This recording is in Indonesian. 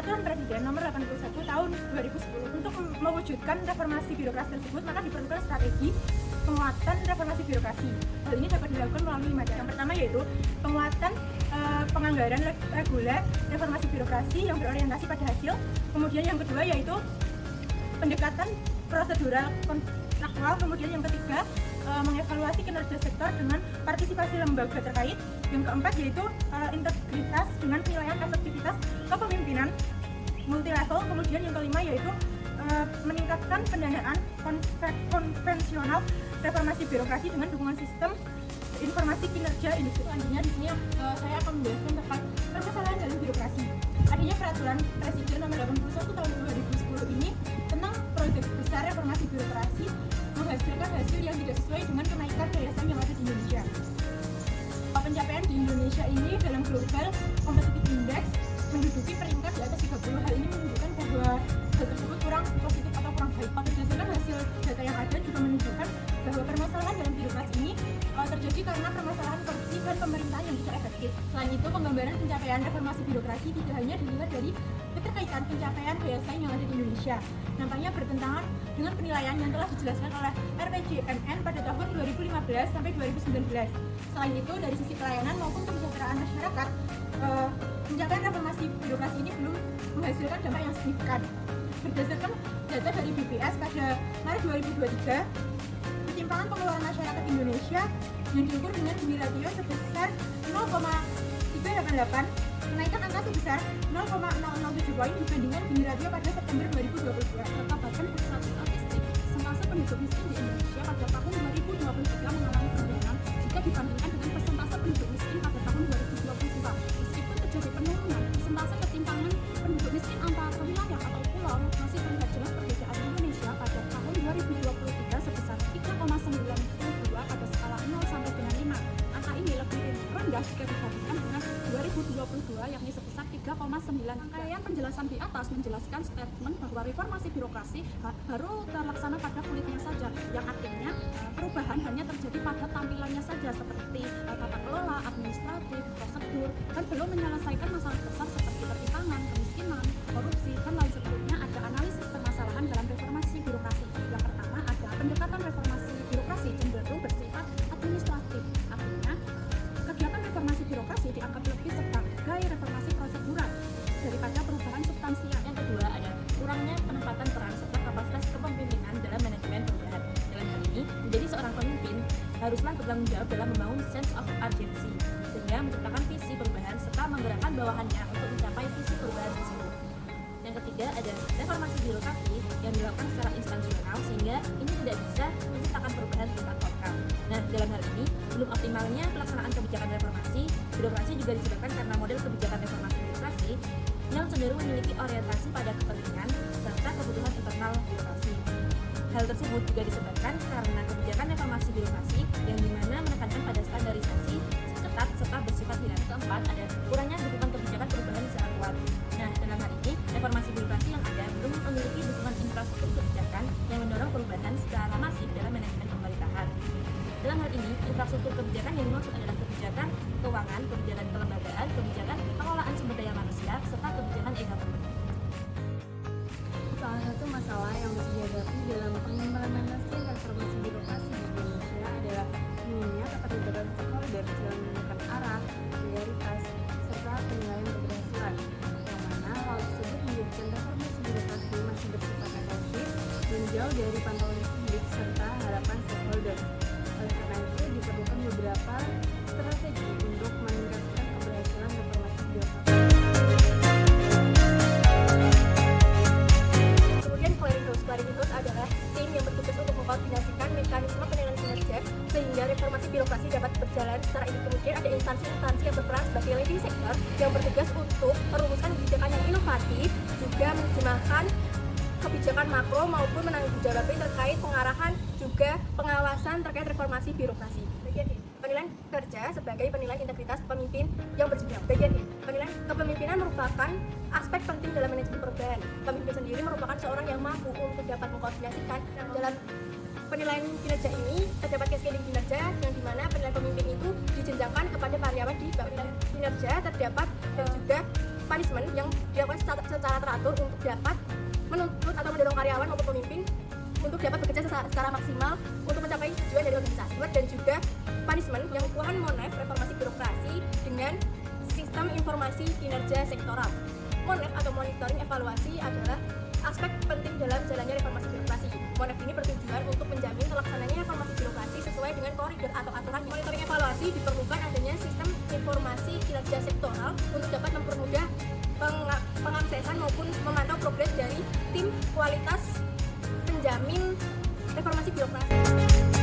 Peraturan Presiden Nomor 81 Tahun 2010 untuk mewujudkan reformasi birokrasi tersebut, maka diperlukan strategi penguatan reformasi birokrasi. Hal ini dapat dilakukan melalui 5 cara. Yang pertama yaitu penguatan penganggaran reguler reformasi birokrasi yang berorientasi pada hasil. Kemudian yang kedua yaitu pendekatan prosedural kontraktual. Kemudian yang ketiga mengevaluasi kinerja sektor dengan partisipasi lembaga terkait. Yang keempat yaitu integritas dengan penilaian efektivitas kepemimpinan multilevel. Kemudian yang kelima yaitu meningkatkan pendanaan konvensional reformasi birokrasi dengan dukungan sistem informasi kinerja industri. Selanjutnya di sini saya akan menjelaskan tentang permasalahan dalam birokrasi. Adanya peraturan Presiden Nomor 81 Tahun 2010 ini tentang proyek besar reformasi birokrasi menghasilkan hasil yang tidak sesuai dengan kenaikan daya saing yang ada di Indonesia. Pencapaian di Indonesia ini dalam Global Competitive Index menduduki peringkat di atas 30. Hal ini menunjukkan bahwa hal tersebut kurang positif atau kurang baik. Berdasarkan hasil data yang ada juga menunjukkan bahwa permasalahan dalam birokrasi ini terjadi karena permasalahan korupsi dan pemerintahan yang tidak efektif. Selain itu, penggambaran pencapaian reformasi birokrasi tidak hanya dilihat dari keterkaitan pencapaian daya saing yang ada di Indonesia, nampaknya bertentangan dengan penilaian yang telah dijelaskan oleh RPJMN pada tahun 2015 sampai 2019. Selain itu, dari sisi pelayanan maupun kesejahteraan masyarakat, pencapaian reformasi birokrasi ini belum menghasilkan dampak yang signifikan. Berdasarkan data dari BPS pada Maret 2023, ketimpangan pengeluaran masyarakat Indonesia yang diukur dengan Gini ratio sebesar 0,388, kenaikan angka sebesar 0,007 poin dibandingkan Gini ratio pada September 2022. Data Badan Pusat Statistik, persentase penduduk miskin di Indonesia pada tahun 2023 mengalami penurunan jika dibandingkan dengan persentase penduduk miskin pada tahun 2022. Meskipun terjadi penurunan, persentase ketimpangan penduduk miskin antara wilayah atau pulau masih terlihat jelas perbedaan Indonesia pada tahun 2023 sebesar 3,92 pada skala 0 sampai dengan 5. Angka ini lebih rendah jika dibandingkan dengan 2022 yakni sebesar 3,9. Rangkaian penjelasan di atas menjelaskan statement bahwa reformasi birokrasi baru terlaksana pada kulitnya saja, yang artinya perubahan hanya terjadi pada tampilannya saja seperti tata kelola, administratif, prosedur, dan belum menyelesaikan masalah besar seperti ketimpangan, kemiskinan, korupsi, dan lain sebagainya. Ada analisis permasalahan dalam reformasi birokrasi. Yang pertama ada pendekatan reformasi birokrasi cenderung bersifat administratif, artinya kegiatan reformasi birokrasi dianggap lebih sebagai reformasi prosedural daripada perubahan substansial. Yang kedua ada kurangnya penempatan peran serta kapasitas kepemimpinan dalam manajemen perubahan. Dalam hal ini, menjadi seorang pemimpin haruslah bertanggung jawab dalam membangun sense of urgency, sehingga menciptakan visi perubahan serta menggerakkan bawahannya untuk mencapai visi perubahan tersebut. Yang ketiga ada reformasi birokrasi yang dilakukan secara instansional sehingga ini tidak bisa menciptakan perubahan tingkat lokal. Nah, dalam hal ini belum optimalnya pelaksanaan kebijakan reformasi birokrasi juga disebabkan karena model kebijakan reformasi birokrasi yang cenderung memiliki orientasi pada kepentingan serta kebutuhan internal birokrasi. Hal tersebut juga disebabkan karena kebijakan reformasi birokrasi yang dimana menekankan pada standarisasi ketat serta bersifat dinamis. Keempat ada kurangnya dukungan kebijakan perubahan secara kuat. Nah, dalam hal ini reformasi birokrasi yang ada belum memiliki dukungan infrastruktur kebijakan yang mendorong perubahan secara masif dalam manajemen pemerintahan. Dalam hal ini, infrastruktur kebijakan yang dimaksud adalah kebijakan keuangan, kebijakan kelembagaan, kebijakan pengelolaan sumber daya manusia, serta kebijakan e-government. Salah satu masalah yang harus dihadapi dalam pengimplementasian reformasi birokrasi di Indonesia adalah minimnya keterlibatan stakeholder dalam menentukan arah, prioritas, serta penilaian keberhasilan, yang mana hal tersebut menjadikan reformasi birokrasi masih bersifat agresif dan jauh dari pantauan publik serta harapan stakeholder. Oleh karena itu, diperlukan beberapa strategi untuk meningkatkan keberhasilan reformasi birokrasi. Klarifikus adalah tim yang bertugas untuk mengkoordinasikan mekanisme penilaian kinerja sehingga reformasi birokrasi dapat berjalan secara ini. Kemudian ada instansi-instansi yang berperan sebagai leading sector yang bertugas untuk merumuskan kebijakan yang inovatif, juga menerjemahkan kebijakan makro maupun menangguljawabkan terkait pengarahan juga pengawasan terkait reformasi birokrasi. Bagian D, penilaian kerja sebagai penilaian integritas pemimpin yang berjenjang. Bagian D, penilaian kepemimpinan merupakan aspek penting dalam manajemen perubahan. Pemimpin sendiri merupakan seorang yang mampu untuk dapat mengkoordinasikan. Dalam penilaian kinerja ini terdapat cascading kinerja yang dimana penilaian pemimpin itu dijenjangkan kepada karyawan di bawah kinerja terdapat dan juga punishment yang dilakukan secara teratur untuk dapat menuntut atau mendorong karyawan maupun pemimpin untuk dapat bekerja secara maksimal untuk mencapai tujuan dari organisasi, dan juga punishment yang mengukuhkan Monef reformasi birokrasi dengan sistem informasi kinerja sektoral. Monef atau monitoring evaluasi adalah aspek penting dalam jalannya reformasi birokrasi. Monef ini bertujuan untuk menjamin terlaksananya reformasi birokrasi sesuai dengan koridor atau aturan. Monitoring evaluasi diperlukan adanya sistem informasi kinerja sektoral untuk dapat mempermudah pengaksesan maupun memantau progres dari tim kualitas penjamin reformasi birokrasi.